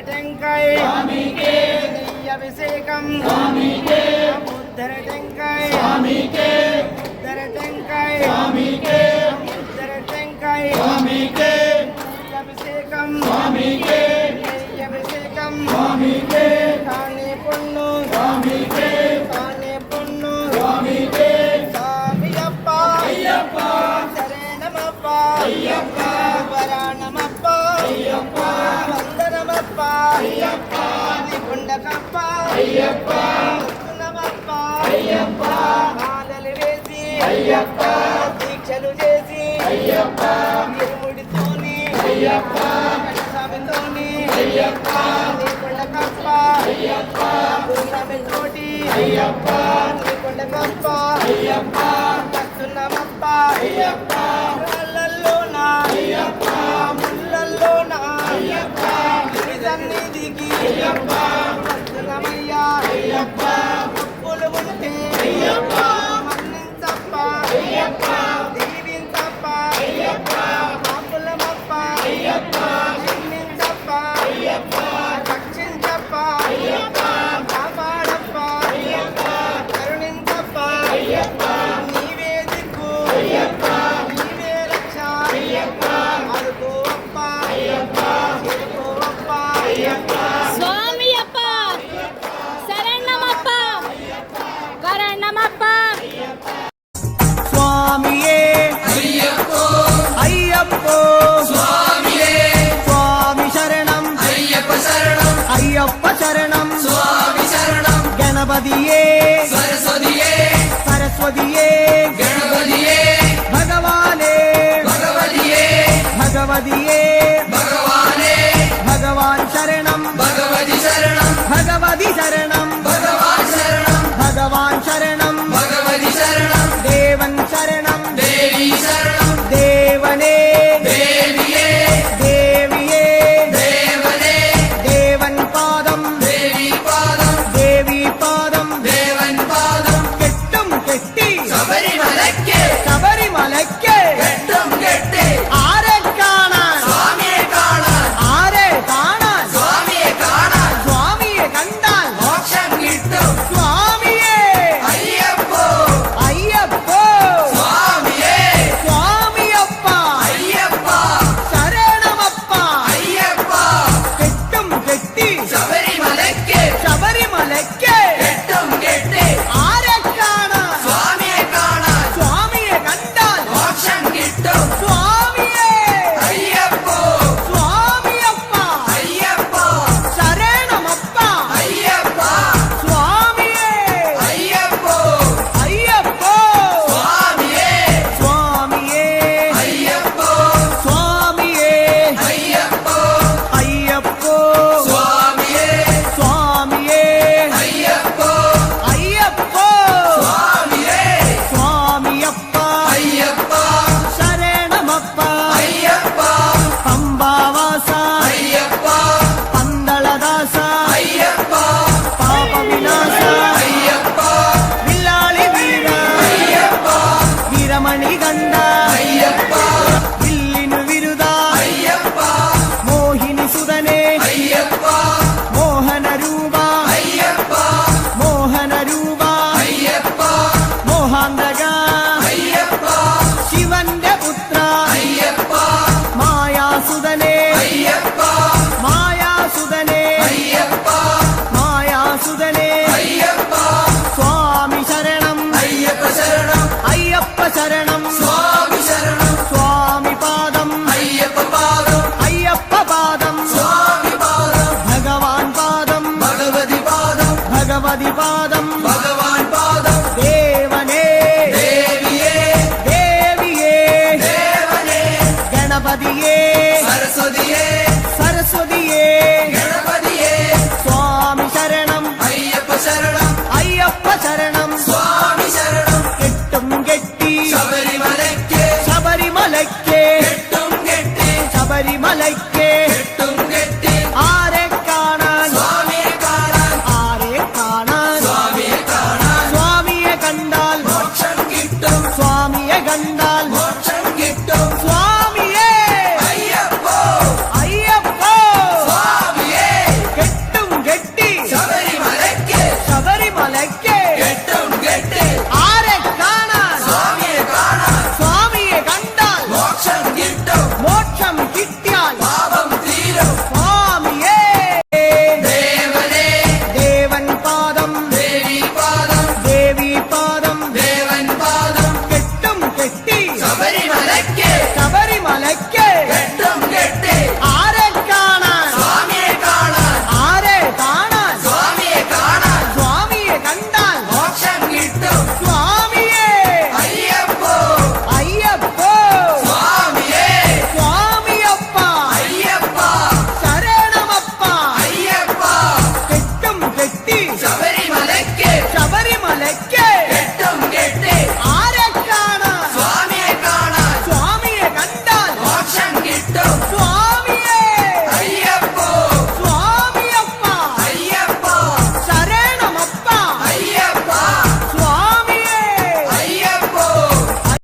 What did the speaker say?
టెంకాయ అభిషేకం ఉద్దర టెంకాయ ఉద్దర టెంకాయ ఉద్దర టెంకాయ అభిషేకం అభిషేకం కాని పొన్ను కాని పొన్ను స్వామియప్ప శరణమప్ప వరాణమప్ప వందనమప్ప కొండకప్ప వస్తున్నమప్ప మాలలు వేసి దీక్షలు చేసి ఇరుముడితోని స్వామితోని కొండకప్ప తోటి కొండకప్ప వస్తున్నమప్ప రాళ్ళల్లోనా ముళ్ళల్లోనా సన్నిధికి వస్తున్నమయ్యా తప్పులు ఉంటే మన్నించప్ప దీవించప్ప పాపులమప్ప క్షమించప్ప రక్షించప్ప కాపాడప్ప కరుణించప్ప నీవే దిక్కు నీవే రక్ష అడుకో అప్ప చేరుకో అప్ప స్వామియప్ప శరణమప్ప వరణమప్ప స్వామియే అయ్యప్పో అయ్యప్పో స్వామియే స్వామి శరణం అయ్యప్ప శరణం అయ్యప్ప శరణం స్వామి శరణం గణపతియే సరస్వతియే సరస్వతియే గణపతియే భగవానే భగవతియే భగవతియే భగవానే భగవాన్ శరణం భగవతి శరణం భగవతి శరణం భగవాన్ శరణం భగవాన్ శరణం భగవతి శరణం దేవన్ శరణం దేవి శరణం దేవనే దేవియే దేవియే దేవనే దేవన్ పాదం దేవి పాదం దేవి పాదం దేవన్ పాదం കെട്ടും കെട്ടി ശബരിമലയ്ക്ക് ശബരിമലയ്ക്ക് കെട്ടും കെട്ടി ആരെ കാണാൻ സ്വാമിയെ കാണാൻ ആരെ കാണാൻ സ്വാമിയെ കാണാൻ സ്വാമിയെ കണ്ടാൽ മോക്ഷം കിട്ടും സ്വാമിയെ അയ്യപ്പോ അയ്യപ്പോ സ്വാമിയേ സ്വാമിയപ്പ അയ്യപ്പ ശരണമപ്പ അയ്യപ്പ കെട്ടും കെട്ടി ശബരിമലയ്ക്ക് ശബരിമലയ്ക്ക് കെട്ടും കെട്ടി ആരെ കാണാൻ സ്വാമിയെ കാണാൻ സ്വാമിയെ കണ്ടാൽ മോക്ഷം കിട്ടും സ്വാമിയെ അയ്യപ്പോ സ്വാമിയപ്പ അയ്യപ്പ ശരണമപ്പ അയ്യപ്പ സ്വാമിയെ അയ്യപ്പോ അയ്യപ്പോ സ്വാമിയേ സ്വാമിയെ അയ്യപ്പോ സ്വാമിയെ അയ്യപ്പോ അയ്യപ്പോ സ്വാമിയേ സ്വാമിയെ അയ്യപ്പോ അയ്യപ്പോ സ്വാമിയേ സ്വാമിയപ്പ അയ്യപ്പ ശരണമപ്പ അയ്യപ്പ പമ്പാവാസ അയ്യപ്പ പന്തളദാസ അയ്യപ്പ പാപവിനാശ അയ്യപ്പ വില്ലാളി വീര അയ്യപ്പ വീരമണി കണ്ട അയ്യപ്പ വില്ലിനു വിരുദ അയ്യപ്പ മോഹിനി സുതനെ അയ്യപ്പ മോഹന രൂപ അയ്യപ്പ മോഹന രൂപ അയ്യപ്പ മോഹാന്തക അയ്യപ്പ ശിവന്റെ പുത്ര അയ്യപ്പ മായാസുതനെ അയ്യപ്പ മായാസുതനെ അയ്യപ്പ മായാസുതനെ അയ്യപ്പ സ്വാമി ശരണം അയ്യപ്പ ശരണം അയ്യപ്പ ശരണം സ്വാമി ശരണം സ്വാമി പാദം അയ്യപ്പ പാദം അയ്യപ്പ പാദം സ്വാമി പാദം ഭഗവാൻ പാദം ഭഗവതി പാദം ഭഗവതി പാദം ഭഗവാൻ പാദം ദേവനേ ദേവിയേ ദേവിയേ ദേവനേ ഗണപതിയേ സരസ്വതിയേ സരസ്വതിയേ ഗണപതിയേ സ്വാമി ശരണം അയ്യപ്പ ശരണം അയ്യപ്പ ശരണം സ്വാമി ശരണം കെട്ടും കെട്ടി ശബരിമലയ്ക്ക് ശബരിമലയ്ക്ക് കെട്ടും കെട്ടി ശബരിമലയ്ക്ക്